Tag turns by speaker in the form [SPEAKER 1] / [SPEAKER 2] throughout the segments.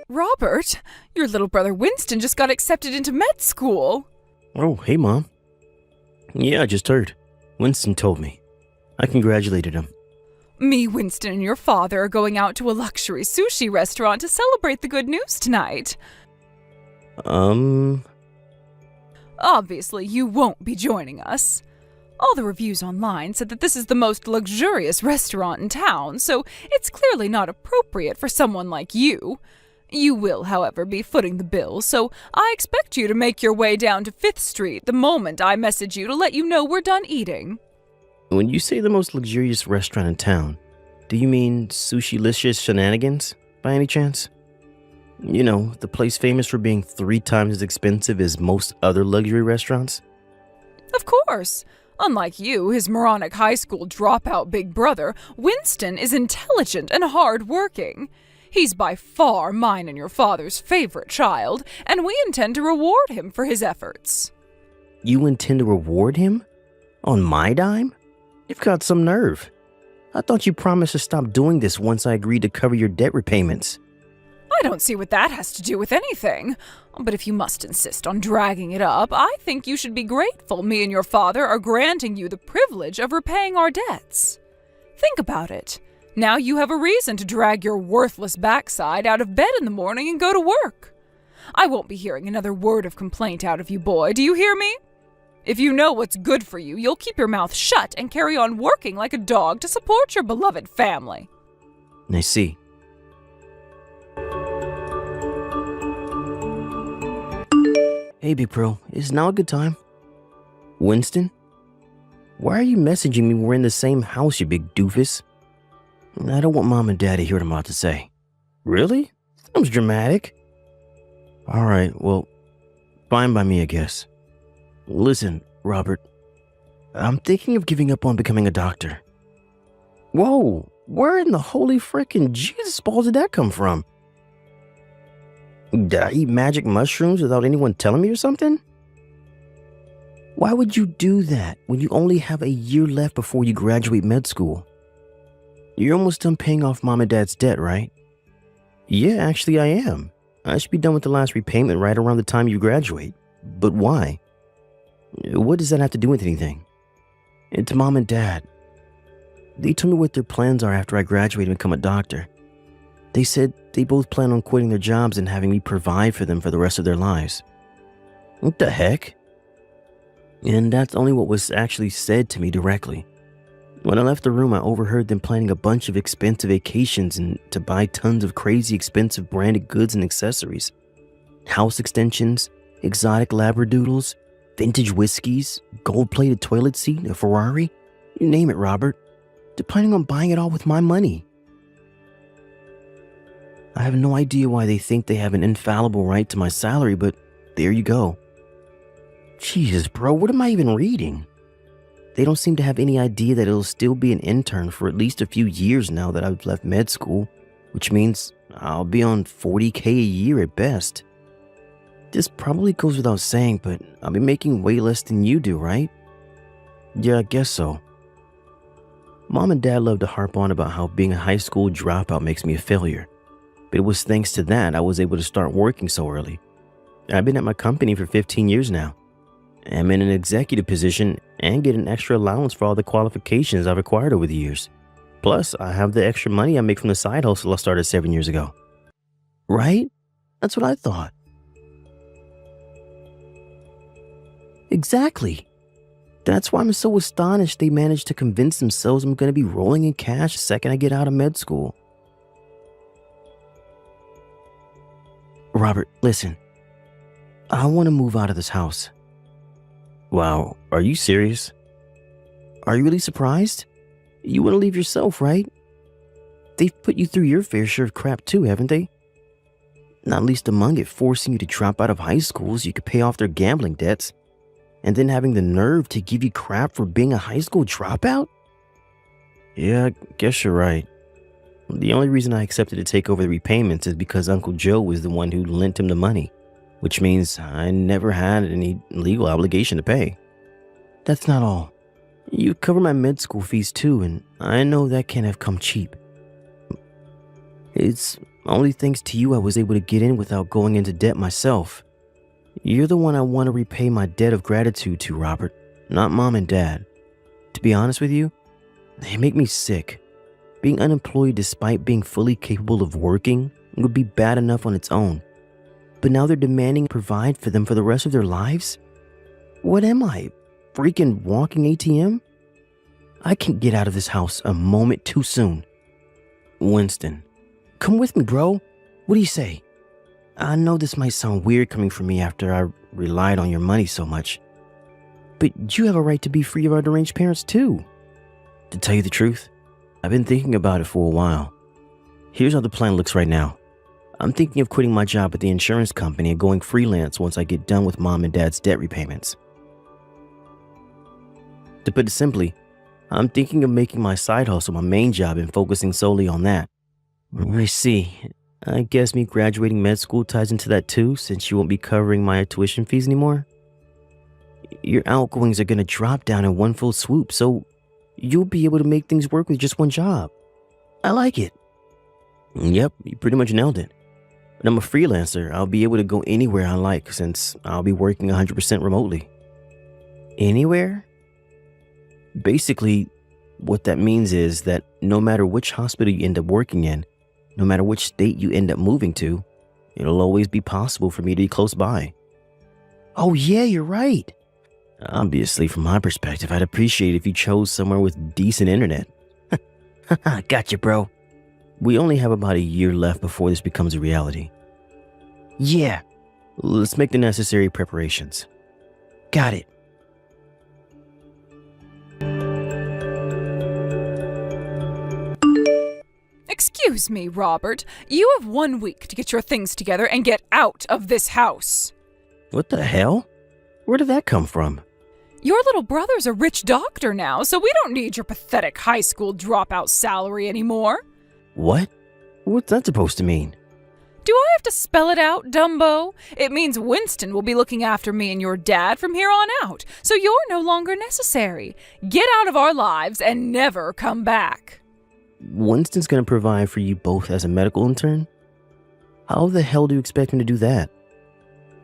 [SPEAKER 1] Robert, your little brother Winston just got accepted into med school.
[SPEAKER 2] Oh, hey, Mom. Yeah, I just heard. Winston told me. I congratulated him.
[SPEAKER 1] Me, Winston, and your father are going out to a luxury sushi restaurant to celebrate the good news tonight. Obviously, you won't be joining us. All the reviews online said that this is the most luxurious restaurant in town, so it's clearly not appropriate for someone like you. You will, however, be footing the bill, so I expect you to make your way down to 5th Street the moment I message you to let you know we're done eating.
[SPEAKER 2] When you say the most luxurious restaurant in town, do you mean Sushi-licious Shenanigans, by any chance? You know, the place famous for being 3 times as expensive as most other luxury restaurants?
[SPEAKER 1] Of course. Unlike you, his moronic high school dropout big brother, Winston is intelligent and hard-working. He's by far mine and your father's favorite child, and we intend to reward him for his efforts.
[SPEAKER 2] You intend to reward him? On my dime? You've got some nerve. I thought you promised to stop doing this once I agreed to cover your debt repayments.
[SPEAKER 1] I don't see what that has to do with anything. But if you must insist on dragging it up, I think you should be grateful me and your father are granting you the privilege of repaying our debts. Think about it. Now you have a reason to drag your worthless backside out of bed in the morning and go to work. I won't be hearing another word of complaint out of you, boy. Do you hear me? If you know what's good for you, you'll keep your mouth shut and carry on working like a dog to support your beloved family.
[SPEAKER 2] I see. Hey, Big Pro, is now a good time? Winston? Why are you messaging me we're in the same house, you big doofus? I don't want Mom and Dad to hear what I'm about to say. Really? Sounds dramatic. Alright, well, fine by me, I guess. Listen, Robert, I'm thinking of giving up on becoming a doctor. Whoa, where in the holy frickin' Jesus balls did that come from? Did I eat magic mushrooms without anyone telling me or something? Why would you do that when you only have a year left before you graduate med school? You're almost done paying off Mom and Dad's debt, right? Yeah, actually I am. I should be done with the last repayment right around the time you graduate. But why? What does that have to do with anything? It's Mom and Dad. They told me what their plans are after I graduate and become a doctor. They said they both plan on quitting their jobs and having me provide for them for the rest of their lives. What the heck? And that's only what was actually said to me directly. When I left the room, I overheard them planning a bunch of expensive vacations and to buy tons of crazy expensive branded goods and accessories. House extensions, exotic labradoodles, vintage whiskeys, gold-plated toilet seat, a Ferrari. You name it, Robert. They're planning on buying it all with my money. I have no idea why they think they have an infallible right to my salary, but there you go. Jesus, bro, what am I even reading? They don't seem to have any idea that it'll still be an intern for at least a few years now that I've left med school, which means I'll be on $40K a year at best. This probably goes without saying, but I'll be making way less than you do, right? Yeah, I guess so. Mom and Dad love to harp on about how being a high school dropout makes me a failure. But it was thanks to that I was able to start working so early. I've been at my company for 15 years now. I'm in an executive position and get an extra allowance for all the qualifications I've acquired over the years. Plus, I have the extra money I make from the side hustle I started 7 years ago. Right? That's what I thought. Exactly. That's why I'm so astonished they managed to convince themselves I'm going to be rolling in cash the second I get out of med school. Robert, listen. I want to move out of this house. Wow, are you serious? Are you really surprised? You want to leave yourself, right? They've put you through your fair share of crap too, haven't they? Not least among it, forcing you to drop out of high school so you could pay off their gambling debts, and then having the nerve to give you crap for being a high school dropout? Yeah, I guess you're right. The only reason I accepted to take over the repayments is because Uncle Joe was the one who lent him the money, which means I never had any legal obligation to pay. That's not all. You cover my med school fees too, and I know that can't have come cheap. It's Only thanks to you I was able to get in without going into debt myself. You're the one I want to repay my debt of gratitude to, Robert, not Mom and Dad. To be honest with you, they make me sick. Being unemployed despite being fully capable of working would be bad enough on its own. But now they're demanding I provide for them for the rest of their lives? What am I, freaking walking ATM? I can't get out of this house a moment too soon. Winston, come with me, bro. What do you say? I know this might sound weird coming from me after I relied on your money so much, but you have a right to be free of our deranged parents too. To tell you the truth, I've been thinking about it for a while. Here's how the plan looks right now. I'm thinking of quitting my job at the insurance company and going freelance once I get done with Mom and Dad's debt repayments. To put it simply, I'm thinking of making my side hustle my main job and focusing solely on that. I see. I guess me graduating med school ties into that too, since you won't be covering my tuition fees anymore. Your outgoings are going to drop down in one full swoop, so you'll be able to make things work with just one job. I like it. Yep, you pretty much nailed it. When I'm a freelancer, I'll be able to go anywhere I like since I'll be working 100% remotely. Anywhere? Basically, what that means is that no matter which hospital you end up working in, no matter which state you end up moving to, it'll always be possible for me to be close by. Oh yeah, you're right. Obviously, from my perspective, I'd appreciate if you chose somewhere with decent internet. Gotcha, bro. We only have about a year left before this becomes a reality. Yeah, let's make the necessary preparations. Got it.
[SPEAKER 1] Excuse me, Robert. You have 1 week to get your things together and get out of this house.
[SPEAKER 2] What the hell? Where did that come from?
[SPEAKER 1] Your little brother's a rich doctor now, so we don't need your pathetic high school dropout salary anymore.
[SPEAKER 2] What? What's that supposed to mean?
[SPEAKER 1] Do I have to spell it out, Dumbo? It means Winston will be looking after me and your dad from here on out, so you're no longer necessary. Get out of our lives and never come back.
[SPEAKER 2] Winston's gonna provide for you both as a medical intern? How the hell do you expect him to do that?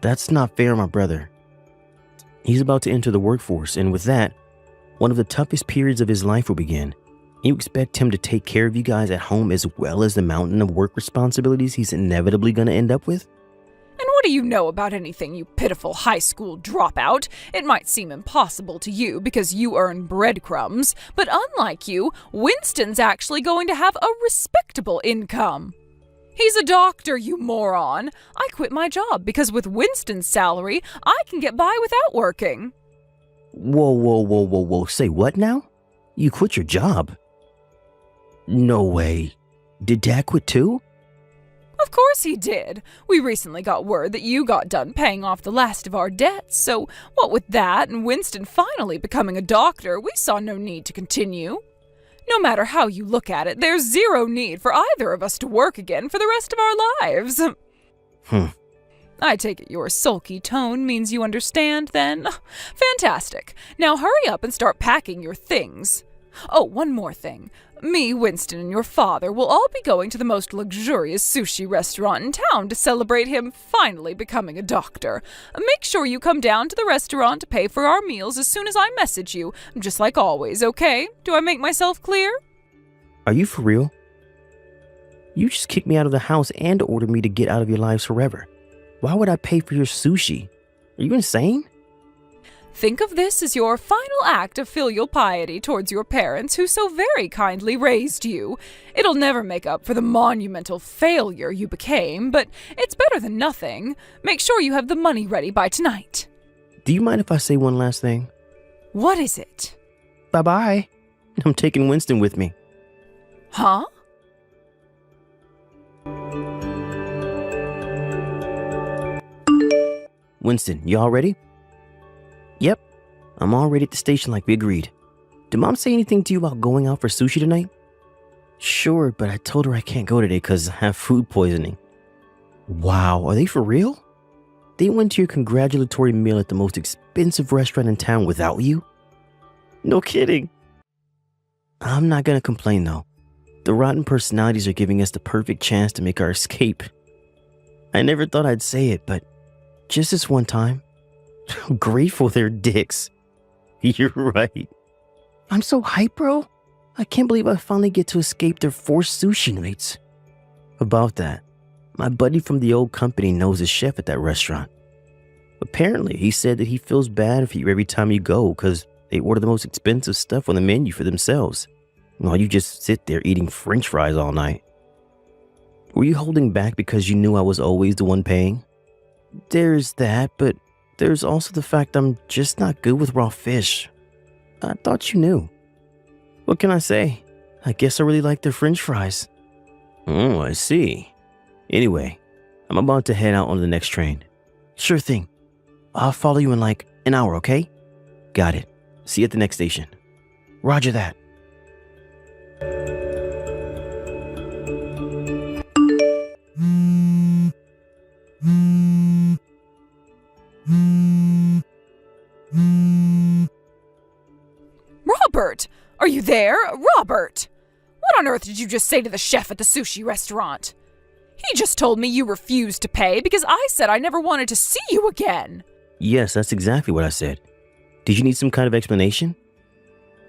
[SPEAKER 2] That's not fair, my brother. He's about to enter the workforce, and with that, one of the toughest periods of his life will begin. You expect him to take care of you guys at home as well as the mountain of work responsibilities he's inevitably going to end up with?
[SPEAKER 1] And what do you know about anything, you pitiful high school dropout? It might seem impossible to you because you earn breadcrumbs, but unlike you, Winston's actually going to have a respectable income. He's a doctor, you moron. I quit my job because with Winston's salary, I can get by without working.
[SPEAKER 2] Whoa. Say what now? You quit your job? No way. Did Dad quit too?
[SPEAKER 1] Of course he did. We recently got word that you got done paying off the last of our debts, so what with that and Winston finally becoming a doctor, we saw no need to continue. No matter how you look at it, there's zero need for either of us to work again for the rest of our lives. I take it your sulky tone means you understand, then? Fantastic. Now hurry up and start packing your things. Oh, one more thing. Me, Winston, and your father will all be going to the most luxurious sushi restaurant in town to celebrate him finally becoming a doctor. Make sure you come down to the restaurant to pay for our meals as soon as I message you, just like always, okay? Do I make myself clear?
[SPEAKER 2] Are you for real? You just kicked me out of the house and ordered me to get out of your lives forever. Why would I pay for your sushi? Are you insane?
[SPEAKER 1] Think of this as your final act of filial piety towards your parents who so very kindly raised you. It'll never make up for the monumental failure you became, but it's better than nothing. Make sure you have the money ready by tonight.
[SPEAKER 2] Do you mind if I say one last thing?
[SPEAKER 1] What is it?
[SPEAKER 2] Bye-bye. I'm taking Winston with me.
[SPEAKER 1] Huh?
[SPEAKER 2] Winston, you all ready? Yep, I'm all ready at the station like we agreed. Did Mom say anything to you about going out for sushi tonight? Sure, but I told her I can't go today because I have food poisoning. Wow, are they for real? They went to your congratulatory meal at the most expensive restaurant in town without you? No kidding. I'm not gonna complain though. The rotten personalities are giving us the perfect chance to make our escape. I never thought I'd say it, but just this one time, I'm grateful they're dicks. You're right. I'm so hyped, bro. I can't believe I finally get to escape their forced sushi nights. About that, my buddy from the old company knows a chef at that restaurant. Apparently, he said that he feels bad for you every time you go because they order the most expensive stuff on the menu for themselves, while you just sit there eating French fries all night. Were you holding back because you knew I was always the one paying? There's that, but there's also the fact I'm just not good with raw fish. I thought you knew. What can I say? I guess I really like their French fries. Oh, I see. Anyway, I'm about to head out on the next train. Sure thing. I'll follow you in like an hour, okay? Got it. See you at the next station. Roger that.
[SPEAKER 1] Robert! Are you there? Robert! What on earth did you just say to the chef at the sushi restaurant? He just told me you refused to pay because I said I never wanted to see you again.
[SPEAKER 2] Yes, that's exactly what I said. Did you need some kind of explanation?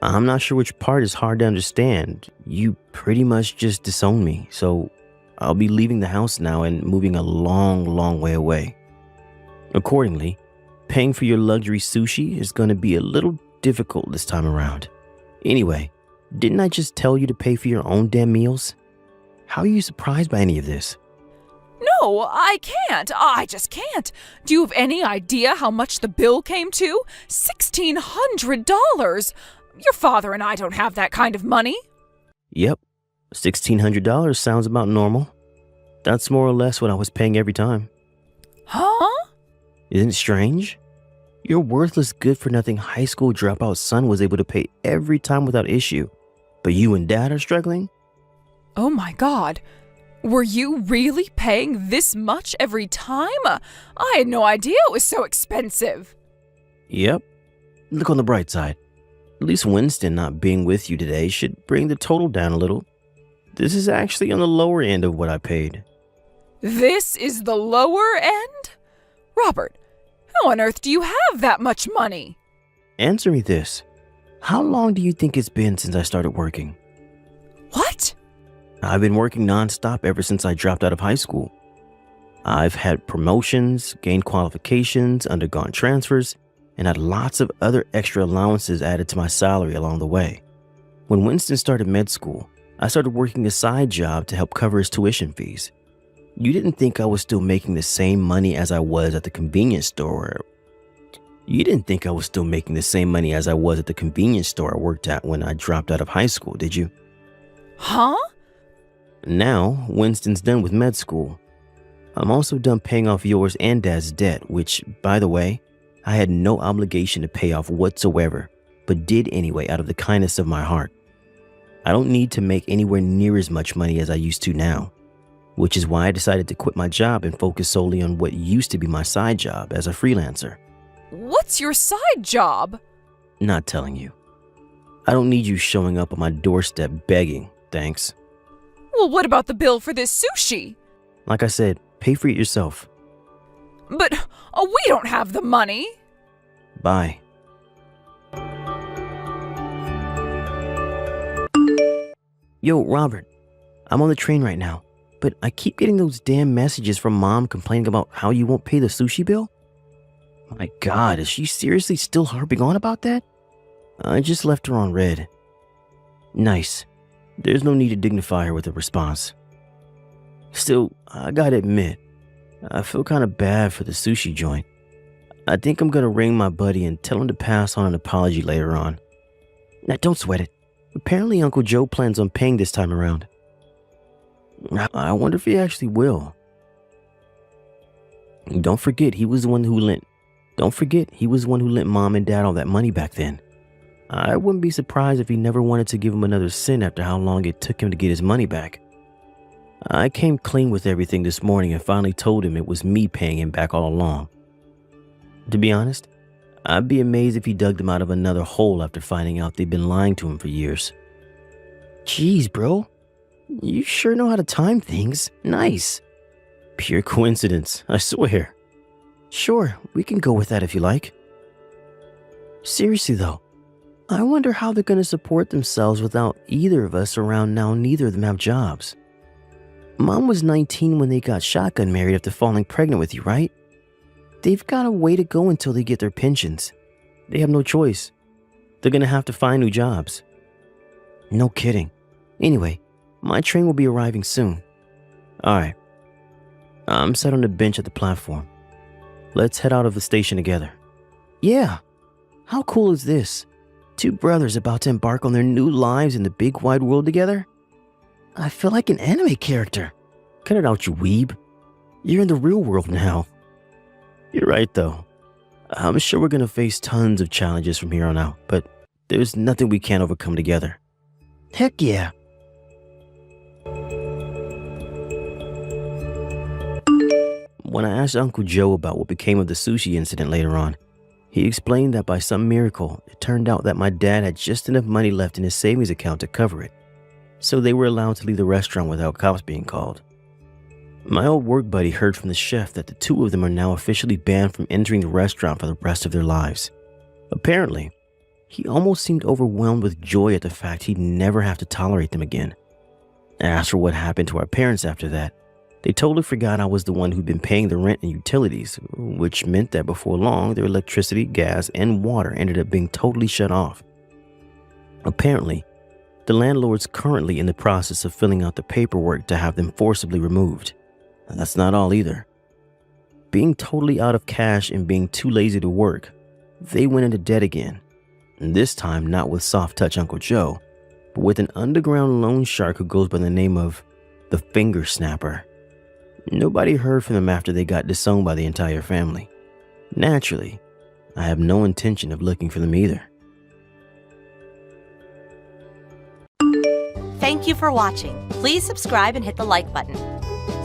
[SPEAKER 2] I'm not sure which part is hard to understand. You pretty much just disowned me, so I'll be leaving the house now and moving a long way away. Accordingly, paying for your luxury sushi is going to be a little difficult this time around. Anyway, didn't I just tell you to pay for your own damn meals? How are you surprised by any of this?
[SPEAKER 1] No, I can't. I just can't. Do you have any idea how much the bill came to? $1,600. Your father and I don't have that kind of money.
[SPEAKER 2] Yep, $1,600 sounds about normal. That's more or less what I was paying every time.
[SPEAKER 1] Huh?
[SPEAKER 2] Isn't it strange? Your worthless, good-for-nothing high school dropout son was able to pay every time without issue. But you and Dad are struggling?
[SPEAKER 1] Oh my God. Were you really paying this much every time? I had no idea it was so expensive.
[SPEAKER 2] Yep. Look on the bright side. At least Winston not being with you today should bring the total down a little. This is actually on the lower end of what I paid.
[SPEAKER 1] This is the lower end? Robert, how on earth do you have that much money?
[SPEAKER 2] Answer me this. How long do you think it's been since I started working?
[SPEAKER 1] What?
[SPEAKER 2] I've been working nonstop ever since I dropped out of high school. I've had promotions, gained qualifications, undergone transfers, and had lots of other extra allowances added to my salary along the way. When Winston started med school, I started working a side job to help cover his tuition fees. You didn't think I was still making the same money as I was at the convenience store. You didn't think I was still making the same money as I was at the convenience store I worked at when I dropped out of high school, did you?
[SPEAKER 1] Huh?
[SPEAKER 2] Now, Winston's done with med school. I'm also done paying off yours and Dad's debt, which, by the way, I had no obligation to pay off whatsoever, but did anyway out of the kindness of my heart. I don't need to make anywhere near as much money as I used to now, which is why I decided to quit my job and focus solely on what used to be my side job as a freelancer.
[SPEAKER 1] What's your side job?
[SPEAKER 2] Not telling you. I don't need you showing up on my doorstep begging, thanks.
[SPEAKER 1] Well, what about the bill for this sushi?
[SPEAKER 2] Like I said, pay for it yourself.
[SPEAKER 1] But we don't have the money.
[SPEAKER 2] Bye. Yo, Robert, I'm on the train right now, but I keep getting those damn messages from Mom complaining about how you won't pay the sushi bill. My God, is she seriously still harping on about that? I just left her on red. Nice. There's no need to dignify her with a response. Still, I gotta admit, I feel kind of bad for the sushi joint. I think I'm gonna ring my buddy and tell him to pass on an apology later on. Now, don't sweat it. Apparently, Uncle Joe plans on paying this time around. I wonder if he actually will. Don't forget, he was the one who lent Mom and Dad all that money back then. I wouldn't be surprised if he never wanted to give him another cent after how long it took him to get his money back. I came clean with everything this morning and finally told him it was me paying him back all along. To be honest, I'd be amazed if he dug them out of another hole after finding out they'd been lying to him for years. Jeez, bro. You sure know how to time things. Nice. Pure coincidence, I swear. Sure, we can go with that if you like. Seriously though, I wonder how they're going to support themselves without either of us around now. Neither of them have jobs. Mom was 19 when they got shotgun married after falling pregnant with you, right? They've got a way to go until they get their pensions. They have no choice. They're going to have to find new jobs. No kidding. Anyway, my train will be arriving soon. Alright. I'm sat on the bench at the platform. Let's head out of the station together. Yeah. How cool is this? Two brothers about to embark on their new lives in the big wide world together? I feel like an anime character. Cut it out, you weeb. You're in the real world now. You're right, though. I'm sure we're gonna face tons of challenges from here on out, but there's nothing we can't overcome together. Heck yeah. When I asked Uncle Joe about what became of the sushi incident later on, he explained that by some miracle, it turned out that my dad had just enough money left in his savings account to cover it, so they were allowed to leave the restaurant without cops being called. My old work buddy heard from the chef that the two of them are now officially banned from entering the restaurant for the rest of their lives. Apparently, he almost seemed overwhelmed with joy at the fact he'd never have to tolerate them again. I asked for what happened to our parents after that. They totally forgot I was the one who'd been paying the rent and utilities, which meant that before long, their electricity, gas, and water ended up being totally shut off. Apparently, the landlord's currently in the process of filling out the paperwork to have them forcibly removed. And that's not all either. Being totally out of cash and being too lazy to work, they went into debt again. And this time not with soft touch Uncle Joe, but with an underground loan shark who goes by the name of the Finger Snapper. Nobody heard from them after they got disowned by the entire family. Naturally, I have no intention of looking for them either.
[SPEAKER 3] Thank you for watching. Please subscribe and hit the like button.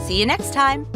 [SPEAKER 3] See you next time.